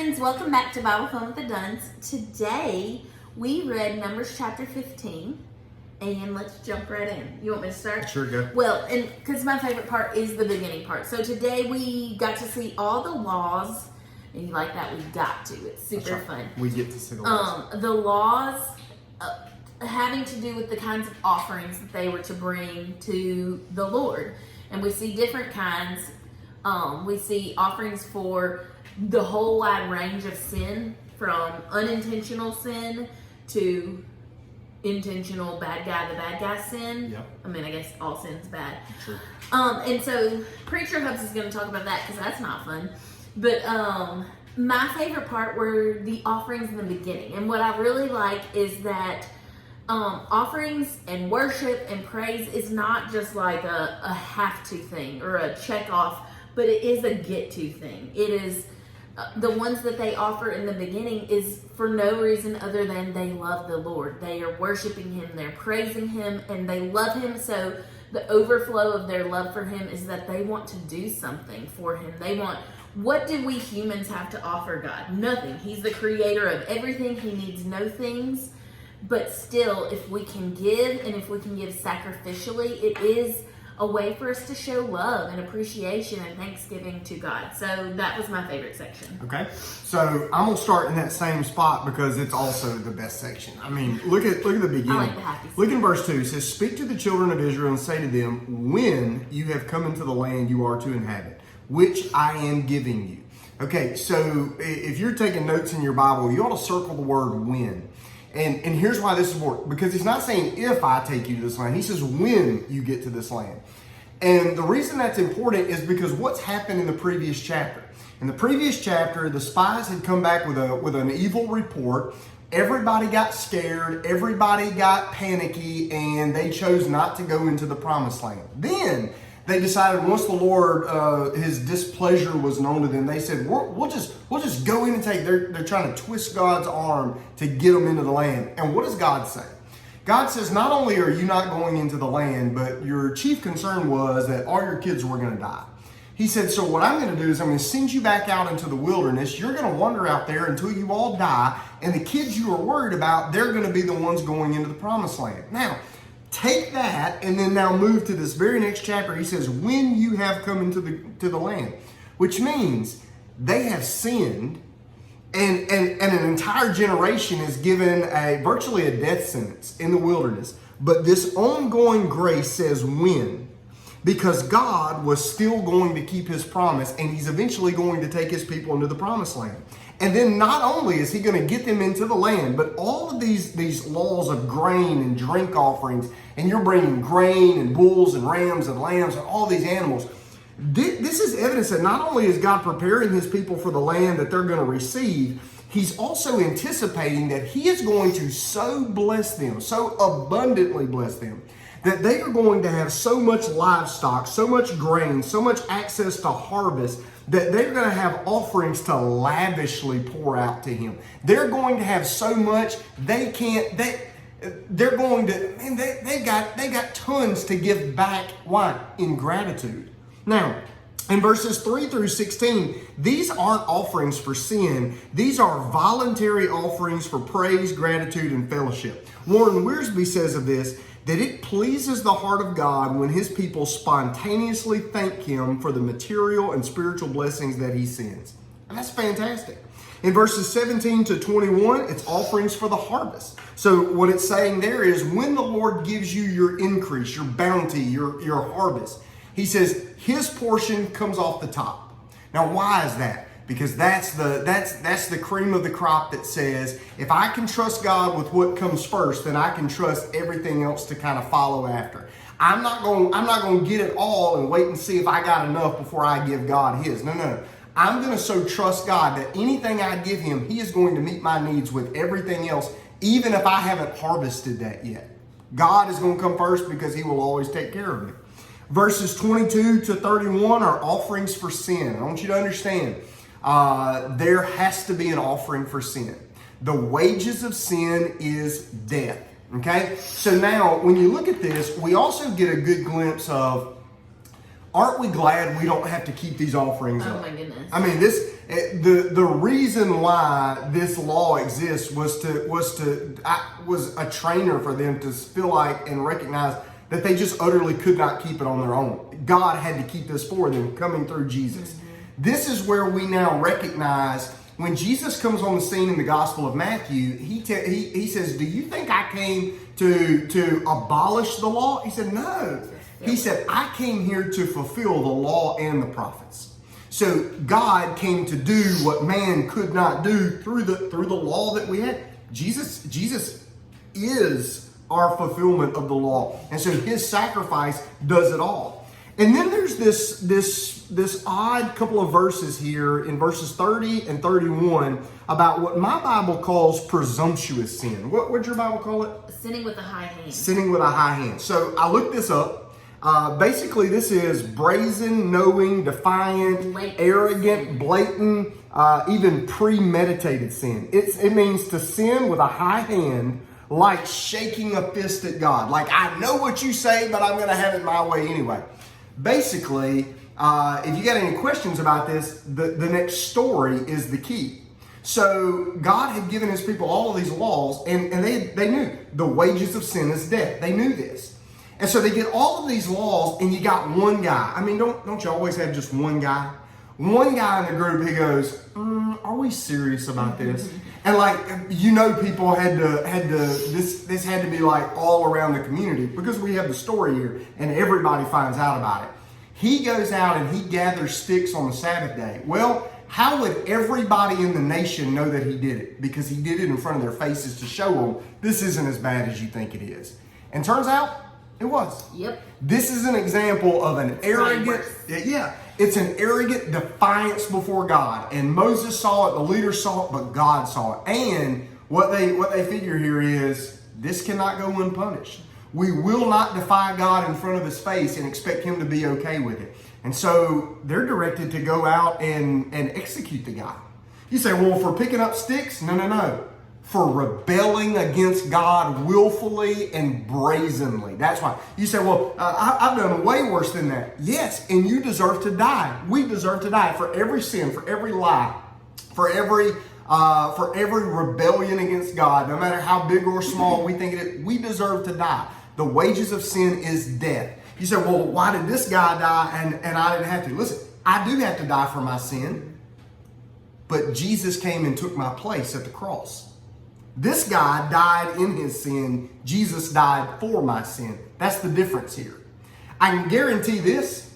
friends, welcome back to Bible Fun with the Duns. Today we read Numbers chapter 15, and let's jump right in. You want me to start? Sure, go. Well, and because my favorite part is the beginning part. So today we got to see all the laws, and you like that? We got to. It's super fun. We get to see the laws. The laws having to do with the kinds of offerings that they were to bring to the Lord, and we see different kinds. We see offerings for the whole wide range of sin, from unintentional sin to intentional the bad guy sin. Yep. I mean, I guess all sin's bad. Sure. And so Preacher Hubs is going to talk about that because that's not fun. But my favorite part were the offerings in the beginning. And what I really like is that offerings and worship and praise is not just like a have to thing or a check off, but it is a get to thing. It is the ones that they offer in the beginning is for no reason other than they love the Lord. They are worshiping Him, they're praising Him, and they love Him. So the overflow of their love for Him is that they want to do something for Him. They want, what do we humans have to offer God? Nothing. He's the creator of everything. He needs no things. But still, if we can give, and if we can give sacrificially, it is a way for us to show love and appreciation and thanksgiving to God. So that was my favorite section. Okay, so I'm gonna start in that same spot because it's also the best section. I mean, look at the beginning. I like the happy Look in verse 2. It says, "Speak to the children of Israel and say to them, when you have come into the land you are to inhabit, which I am giving you." Okay, so if you're taking notes in your Bible, you ought to circle the word when. And here's why this is important. Because he's not saying if I take you to this land. He says when you get to this land. And the reason that's important is because what's happened in the previous chapter. In the previous chapter, the spies had come back with an evil report. Everybody got scared. Everybody got panicky. And they chose not to go into the promised land. Then they decided once the Lord, His displeasure was known to them, they said, we'll just go in and take. They're trying to twist God's arm to get them into the land. And what does God say? God says, not only are you not going into the land, but your chief concern was that all your kids were going to die. He said, so what I'm going to do is I'm going to send you back out into the wilderness. You're going to wander out there until you all die. And the kids you are worried about, they're going to be the ones going into the promised land. Now, take that and then now move to this very next chapter. He says, when you have come into the land, which means they have sinned, and an entire generation is given virtually a death sentence in the wilderness. But this ongoing grace says when, because God was still going to keep His promise, and He's eventually going to take His people into the promised land. And then not only is He going to get them into the land, but all of these laws of grain and drink offerings, and you're bringing grain and bulls and rams and lambs and all these animals. This is evidence that not only is God preparing His people for the land that they're going to receive, He's also anticipating that He is going to so bless them, so abundantly bless them, that they are going to have so much livestock, so much grain, so much access to harvest, that they're going to have offerings to lavishly pour out to Him. They're going to have so much they got tons to give back. Why? In gratitude. Now, in verses 3 through 16, these aren't offerings for sin. These are voluntary offerings for praise, gratitude, and fellowship. Warren Wiersbe says of this, that it pleases the heart of God when His people spontaneously thank Him for the material and spiritual blessings that He sends. And that's fantastic. In verses 17 to 21, it's offerings for the harvest. So what it's saying there is when the Lord gives you your increase, your bounty, your harvest, He says His portion comes off the top. Now, why is that? Because that's the cream of the crop that says, if I can trust God with what comes first, then I can trust everything else to kind of follow after. I'm not going to get it all and wait and see if I got enough before I give God His. No. I'm going to so trust God that anything I give Him, He is going to meet my needs with everything else, even if I haven't harvested that yet. God is going to come first because He will always take care of me. Verses 22 to 31 are offerings for sin. I want you to understand, there has to be an offering for sin. The wages of sin is death. Okay? So now, when you look at this, we also get a good glimpse of Aren't we glad we don't have to keep these offerings Oh up? my goodness. I mean, the reason why this law exists was a trainer for them to feel like and recognize that they just utterly could not keep it on their own. God had to keep this for them coming through Jesus. This is where we now recognize when Jesus comes on the scene in the Gospel of Matthew, he says, do you think I came to abolish the law? He said, no. He said, I came here to fulfill the law and the prophets. So God came to do what man could not do through the law that we had. Jesus is our fulfillment of the law. And so his sacrifice does it all. And then there's this odd couple of verses here in verses 30 and 31 about what my Bible calls presumptuous sin. What'd your Bible call it? Sinning with a high hand. Sinning with a high hand. So I looked this up. Basically, this is brazen, knowing, defiant, Blatant arrogant, sin. blatant, even premeditated sin. It means to sin with a high hand, like shaking a fist at God. Like, I know what you say, but I'm going to have it my way anyway. Basically, if you got any questions about this, the next story is the key. So God had given his people all of these laws, and they knew the wages of sin is death. They knew this. And so they get all of these laws, and you got one guy. I mean, don't you always have just one guy? One guy in the group, he goes, are we serious about this? And people this had to be like all around the community because we have the story here and everybody finds out about it. He goes out and he gathers sticks on the Sabbath day. Well, how would everybody in the nation know that he did it? Because he did it in front of their faces to show them this isn't as bad as you think it is. And turns out it was. Yep. This is an example of an arrogant, it's an arrogant defiance before God. And Moses saw it, the leaders saw it, but God saw it. And what they figure here is this cannot go unpunished. We will not defy God in front of his face and expect him to be okay with it. And so they're directed to go out and execute the guy. You say, well, for picking up sticks? No. For rebelling against God willfully and brazenly. That's why. You say, well, I've done way worse than that. Yes, and you deserve to die. We deserve to die for every sin, for every lie, for every rebellion against God, no matter how big or small we think it is. We deserve to die. The wages of sin is death. You say, well, why did this guy die and I didn't have to? Listen, I do have to die for my sin, but Jesus came and took my place at the cross. This guy died in his sin. Jesus died for my sin. That's the difference here. I can guarantee this.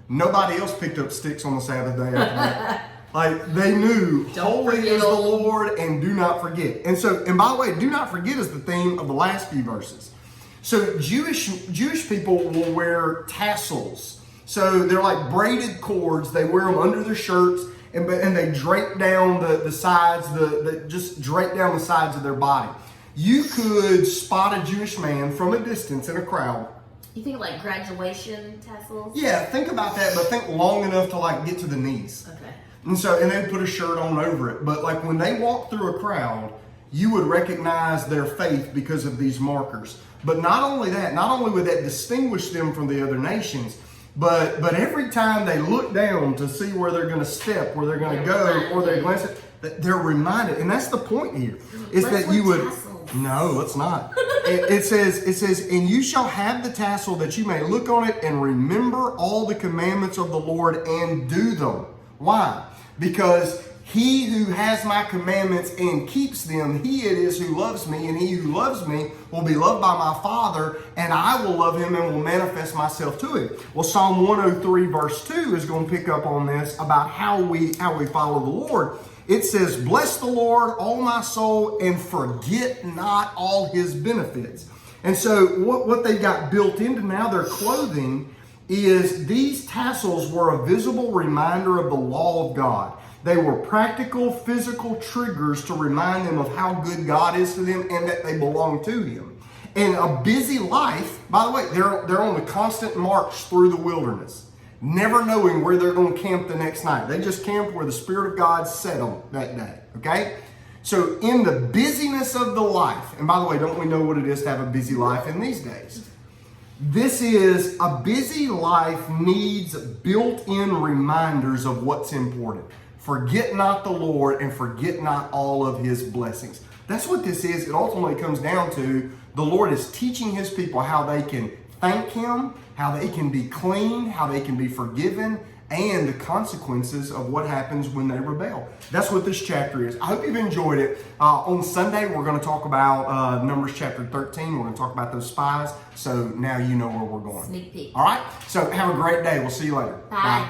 Nobody else picked up sticks on the Sabbath day after that. Like, they knew holy is the Lord and do not forget. And by the way, do not forget is the theme of the last few verses. So Jewish people will wear tassels. So they're like braided cords. They wear them under their shirts. And they drape down the sides, just drape down the sides of their body. You could spot a Jewish man from a distance in a crowd. You think like graduation tassels? Yeah, think about that, but think long enough to get to the knees. Okay. And they put a shirt on over it. But when they walk through a crowd, you would recognize their faith because of these markers. But not only would that distinguish them from the other nations, but every time they look down to see where they're going to step, where they're going to go, or they glance at, they're reminded. And that's the point here. Is Let's that you would... tassels. No, let's not. It says, and you shall have the tassel that you may look on it and remember all the commandments of the Lord and do them. Why? Because he who has my commandments and keeps them, he it is who loves me, and he who loves me will be loved by my Father, and I will love him and will manifest myself to him. Well, Psalm 103 verse 2 is going to pick up on this about how we follow the Lord. It says, bless the Lord, all my soul, and forget not all his benefits. And so what they got built into now their clothing is these tassels were a visible reminder of the law of God. They were practical, physical triggers to remind them of how good God is to them and that they belong to him. And a busy life, by the way, they're on a constant march through the wilderness, never knowing where they're going to camp the next night. They just camped where the Spirit of God set them that day, okay? So in the busyness of the life, and by the way, don't we know what it is to have a busy life in these days? This is a busy life needs built-in reminders of what's important. Forget not the Lord and forget not all of his blessings. That's what this is. It ultimately comes down to the Lord is teaching his people how they can thank him, how they can be clean, how they can be forgiven, and the consequences of what happens when they rebel. That's what this chapter is. I hope you've enjoyed it. On Sunday, we're going to talk about Numbers chapter 13. We're going to talk about those spies. So now you know where we're going. Sneak peek. All right? So have a great day. We'll see you later. Bye.